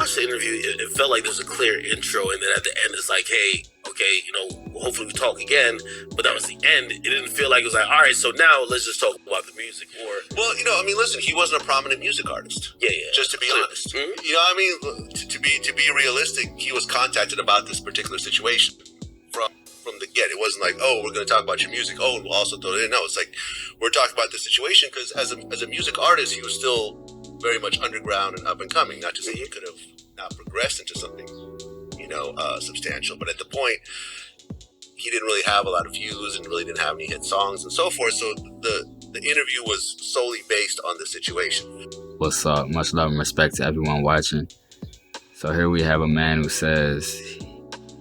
watched the interview, it felt like there's a clear intro, and then at the end it's like, hey, okay, hopefully we talk again. But that was the end. It didn't feel like it was like, all right, so now let's just talk about the music. Or well, listen, he wasn't a prominent music artist. Yeah. Just to be honest, to be realistic, he was contacted about this particular situation from the get. It wasn't like, oh, we're going to talk about your music. Oh, and we'll also throw it in. No, it's like we're talking about the situation because as a music artist, he was still very much underground and up and coming. Not to say he could have not progressed into something, substantial, but at the point, he didn't really have a lot of views and really didn't have any hit songs and so forth. So the interview was solely based on the situation. What's up? Much love and respect to everyone watching. So here we have a man who says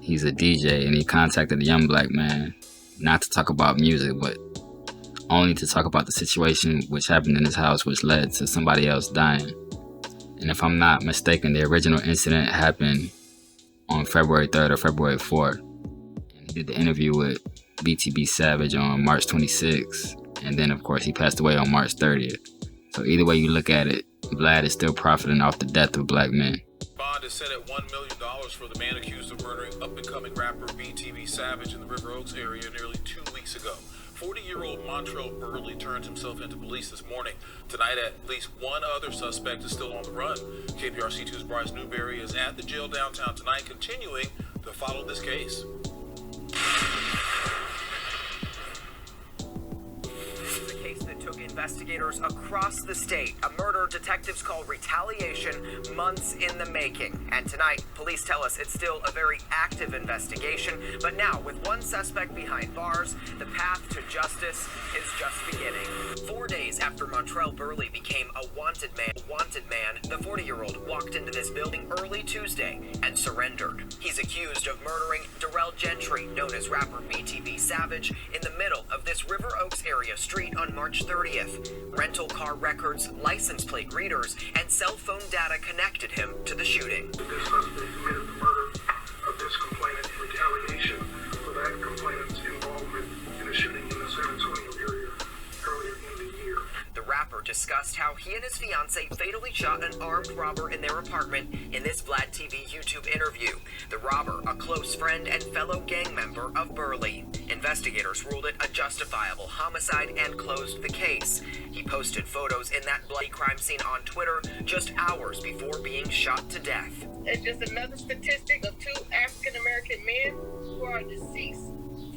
he's a DJ and he contacted a young black man not to talk about music, but only to talk about the situation which happened in his house, which led to somebody else dying. And if I'm not mistaken, the original incident happened on February 3rd or February 4th. And he did the interview with BTB Savage on March 26th. And then, of course, he passed away on March 30th. So either way you look at it, Vlad is still profiting off the death of black men. Bond is set at $1 million for the man accused of murdering up-and-coming rapper BTB Savage in the River Oaks area nearly 2 weeks ago. 40-year-old Montrell Burley turned himself into police this morning. Tonight, at least one other suspect is still on the run. KPRC2's Bryce Newberry is at the jail downtown tonight, continuing to follow this case. Took investigators across the state. A murder detectives call retaliation, months in the making. And tonight, police tell us it's still a very active investigation. But now, with one suspect behind bars, the path to justice is just beginning. 4 days after Montrell Burley became a wanted man, the 40-year-old walked into this building early Tuesday and surrendered. He's accused of murdering Darrell Gentry, known as rapper BTB Savage, in the middle of this River Oaks area street on March 30th. Rental car records, license plate readers, and cell phone data connected him to the shooting. This suspect committed the murder of this complainant in retaliation for that complainant's involvement in a shooting in the San Antonio area earlier in the year. The rapper discussed how he and his fiancée fatally shot an armed robber in their apartment in this Vlad TV YouTube interview. The robber, a close friend and fellow gang member of Burley. Investigators ruled it a justifiable homicide and closed the case. He posted photos in that bloody crime scene on Twitter just hours before being shot to death. It's just another statistic of 2 African-American men who are deceased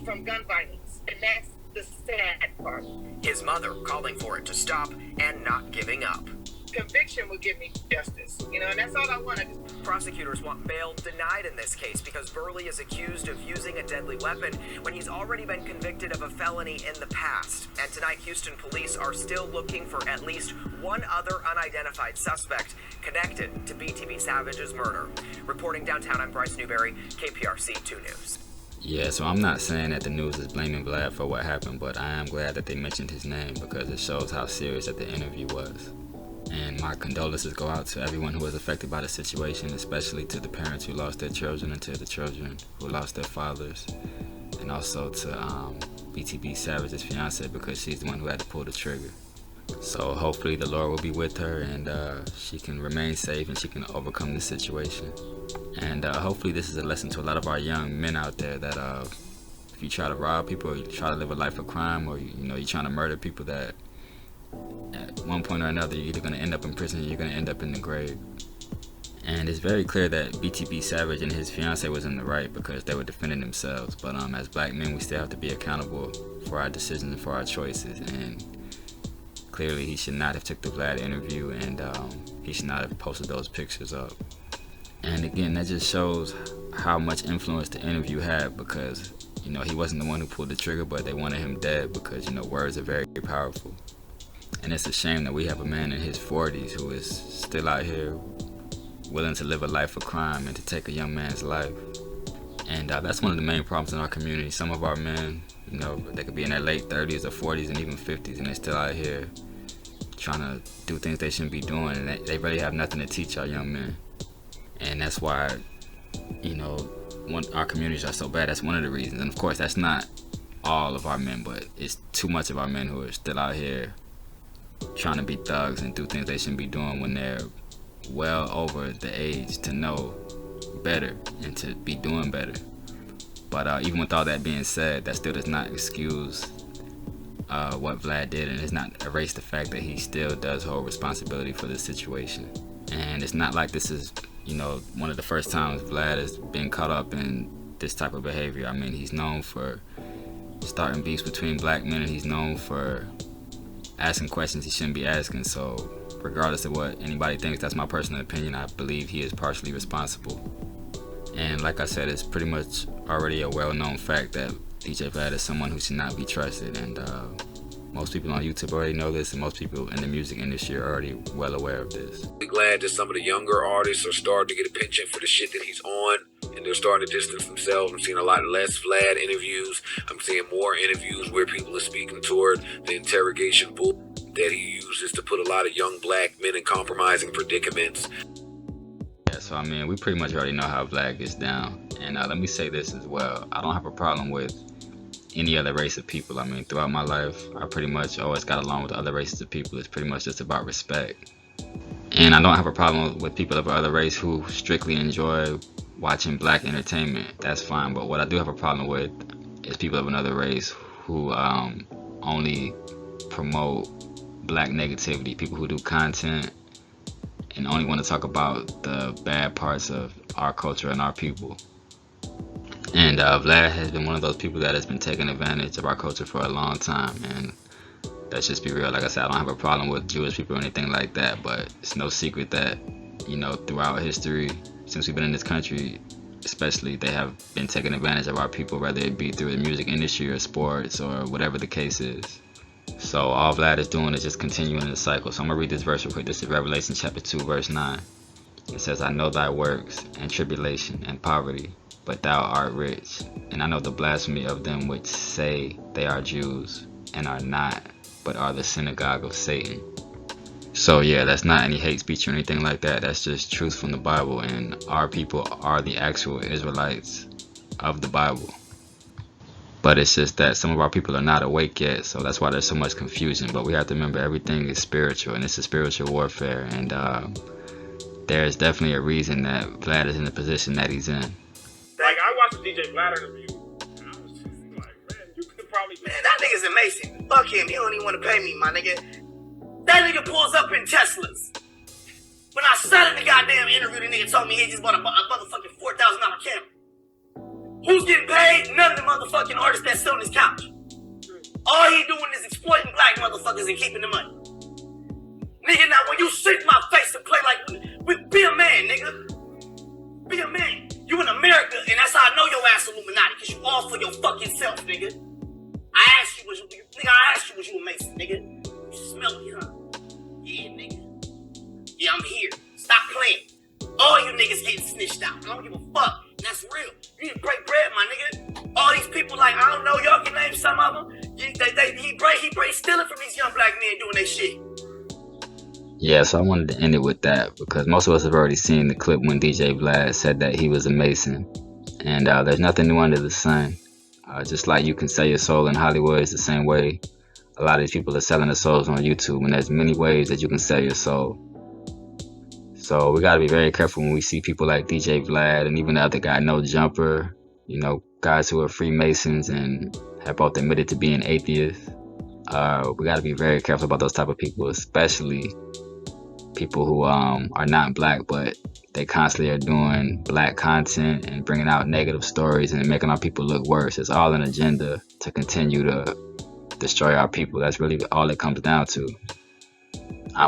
from gun violence, and that's the sad part. His mother calling for it to stop and not giving up. Conviction will give me justice, and that's all I want. Prosecutors want bail denied in this case because Burley is accused of using a deadly weapon when he's already been convicted of a felony in the past. And tonight, Houston police are still looking for at least one other unidentified suspect connected to BTB Savage's murder. Reporting downtown, I'm Bryce Newberry, KPRC 2 News. Yeah, so I'm not saying that the news is blaming Vlad for what happened, but I am glad that they mentioned his name because it shows how serious that the interview was. And my condolences go out to everyone who was affected by the situation, especially to the parents who lost their children and to the children who lost their fathers. And also to BTB Savage's fiance because she's the one who had to pull the trigger. So hopefully the Lord will be with her and she can remain safe and she can overcome this situation. And hopefully this is a lesson to a lot of our young men out there that if you try to rob people or you try to live a life of crime or you're trying to murder people, that at one point or another you're either going to end up in prison or you're going to end up in the grave. And it's very clear that BTB Savage and his fiance was in the right because they were defending themselves. But as black men, we still have to be accountable for our decisions and for our choices. And clearly he should not have took the Vlad interview and he should not have posted those pictures up. And again, that just shows how much influence the interview had because, he wasn't the one who pulled the trigger, but they wanted him dead because, words are very powerful. And it's a shame that we have a man in his 40s who is still out here willing to live a life of crime and to take a young man's life. And that's one of the main problems in our community. Some of our men, they could be in their late 30s or 40s and even 50s, and they're still out here trying to do things they shouldn't be doing, and they really have nothing to teach our young men. And that's why, our communities are so bad. That's one of the reasons. And of course, that's not all of our men, but it's too much of our men who are still out here trying to be thugs and do things they shouldn't be doing when they're well over the age to know better and to be doing better. But even with all that being said, that still does not excuse what Vlad did, and does not erase the fact that he still does hold responsibility for the situation. And it's not like this is, one of the first times Vlad has been caught up in this type of behavior. I mean, he's known for starting beefs between black men, and he's known for asking questions he shouldn't be asking. So regardless of what anybody thinks, that's my personal opinion, I believe he is partially responsible. And like I said, it's pretty much already a well-known fact that DJ Vlad is someone who should not be trusted, and most people on YouTube already know this, and most people in the music industry are already well aware of this. I'm glad that some of the younger artists are starting to get a penchant for the shit that he's on, and they're starting to distance themselves. I'm seeing a lot less Vlad interviews. I'm seeing more interviews where people are speaking toward the interrogation bull that he uses to put a lot of young black men in compromising predicaments. Yeah, so I mean, we pretty much already know how Vlad gets down. And let me say this as well. I don't have a problem with any other race of people. I mean, throughout my life, I pretty much always got along with other races of people. It's pretty much just about respect. And I don't have a problem with people of other race who strictly enjoy watching black entertainment. That's fine. But what I do have a problem with is people of another race who only promote black negativity. People who do content and only want to talk about the bad parts of our culture and our people. And Vlad has been one of those people that has been taking advantage of our culture for a long time. And let's just be real, like I said, I don't have a problem with Jewish people or anything like that, but it's no secret that, throughout history, since we've been in this country, especially, they have been taking advantage of our people, whether it be through the music industry or sports or whatever the case is. So all Vlad is doing is just continuing the cycle. So I'm going to read this verse real quick. This is Revelation chapter 2, verse 9. It says, I know thy works, and tribulation, and poverty, but thou art rich. And I know the blasphemy of them which say they are Jews, and are not, but are the synagogue of Satan. So yeah, that's not any hate speech or anything like that. That's just truth from the Bible, and our people are the actual Israelites of the Bible. But it's just that some of our people are not awake yet, so that's why there's so much confusion. But we have to remember everything is spiritual, and it's a spiritual warfare, and there's definitely a reason that Vlad is in the position that he's in. Like, I watched the DJ Vlad interview, and I was just like, man, you could probably... Man, that nigga's amazing. Fuck him. He don't even want to pay me, my nigga. That nigga pulls up in Teslas. When I started the goddamn interview, the nigga told me he just bought a motherfucking $4,000 camera. Who's getting paid? None of the motherfucking artists that sit on his couch. All he doing is exploiting black motherfuckers and keeping the money. Nigga, now when you sit in my face and play like, be a man, nigga. Be a man. You in America, and that's how I know your ass Illuminati, because you all for your fucking self, nigga. I asked you, was you a Mason, nigga? You smell me, huh? Yeah, nigga. Yeah, I'm here. Stop playing. All you niggas getting snitched out. I don't give a fuck. That's real. You need to break bread, my nigga. All these people, like, I don't know, y'all can name some of them. He break stealing from these young black men doing their shit. Yeah, so I wanted to end it with that because most of us have already seen the clip when DJ Vlad said that he was a Mason. And there's nothing new under the sun. Just like you can sell your soul in Hollywood, it's the same way a lot of these people are selling their souls on YouTube. And there's many ways that you can sell your soul. So we got to be very careful when we see people like DJ Vlad and even the other guy, No Jumper, guys who are Freemasons and have both admitted to being atheists. We got to be very careful about those type of people, especially people who are not black, but they constantly are doing black content and bringing out negative stories and making our people look worse. It's all an agenda to continue to destroy our people. That's really all it comes down to.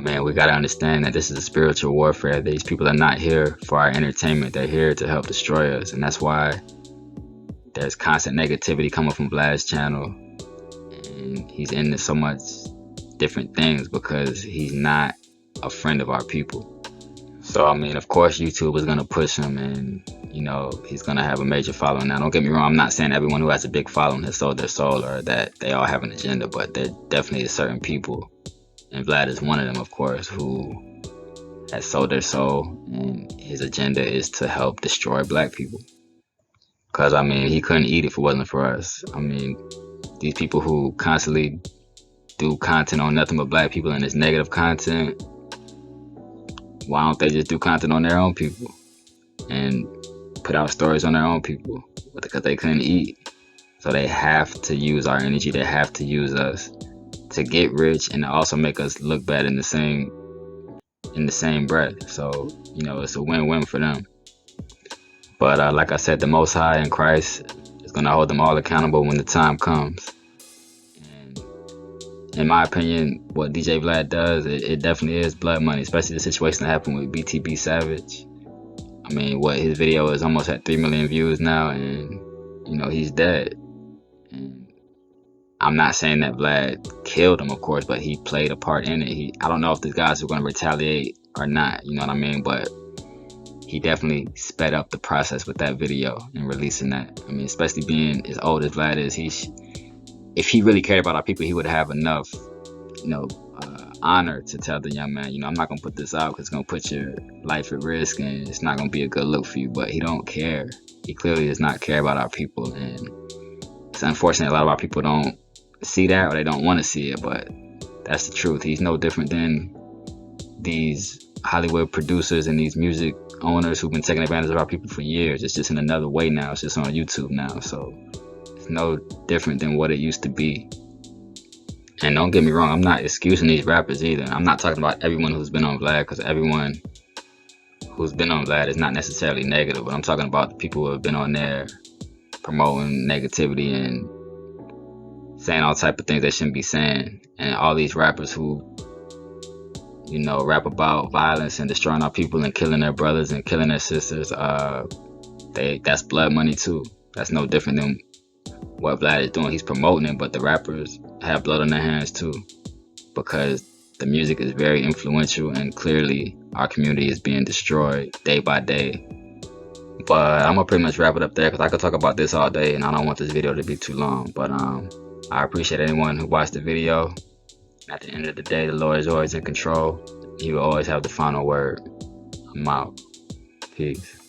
Man, we got to understand that this is a spiritual warfare. These people are not here for our entertainment. They're here to help destroy us. And that's why there's constant negativity coming from Vlad's channel. And he's into so much different things because he's not a friend of our people. So, I mean, of course, YouTube is going to push him and, he's going to have a major following. Now, don't get me wrong. I'm not saying everyone who has a big following has sold their soul or that they all have an agenda, but there definitely is certain people. And Vlad is one of them, of course, who has sold their soul, and his agenda is to help destroy black people. Because, I mean, he couldn't eat if it wasn't for us. I mean, these people who constantly do content on nothing but black people and it's negative content, why don't they just do content on their own people and put out stories on their own people? Because they couldn't eat. So they have to use our energy. They have to use us to get rich and to also make us look bad in the same breath. So, it's a win-win for them. But like I said, the Most High in Christ is going to hold them all accountable when the time comes. And in my opinion, what DJ Vlad does, it definitely is blood money, especially the situation that happened with BTB Savage. I mean, his video is almost at 3 million views now, and, he's dead. And I'm not saying that Vlad killed him, of course, but he played a part in it. I don't know if the guys are going to retaliate or not, you know what I mean? But he definitely sped up the process with that video and releasing that. I mean, especially being as old as Vlad is, if he really cared about our people, he would have enough, honor to tell the young man, I'm not going to put this out because it's going to put your life at risk and it's not going to be a good look for you. But he don't care. He clearly does not care about our people. And it's unfortunate a lot of our people don't see that, or they don't want to see it, but that's the truth. He's no different than these Hollywood producers and these music owners who've been taking advantage of our people for years. It's just in another way now. It's just on YouTube now, so it's no different than what it used to be. And don't get me wrong, I'm not excusing these rappers either. I'm not talking about everyone who's been on Vlad, because everyone who's been on Vlad is not necessarily negative, but I'm talking about the people who have been on there promoting negativity and saying all type of things they shouldn't be saying. And all these rappers who rap about violence and destroying our people and killing their brothers and killing their sisters, that's blood money too. That's no different than what Vlad is doing. He's promoting it, but the rappers have blood on their hands too, because the music is very influential and clearly our community is being destroyed day by day. But I'm gonna pretty much wrap it up there, because I could talk about this all day and I don't want this video to be too long. But I appreciate anyone who watched the video. At the end of the day, the Lord is always in control. He will always have the final word. I'm out. Peace.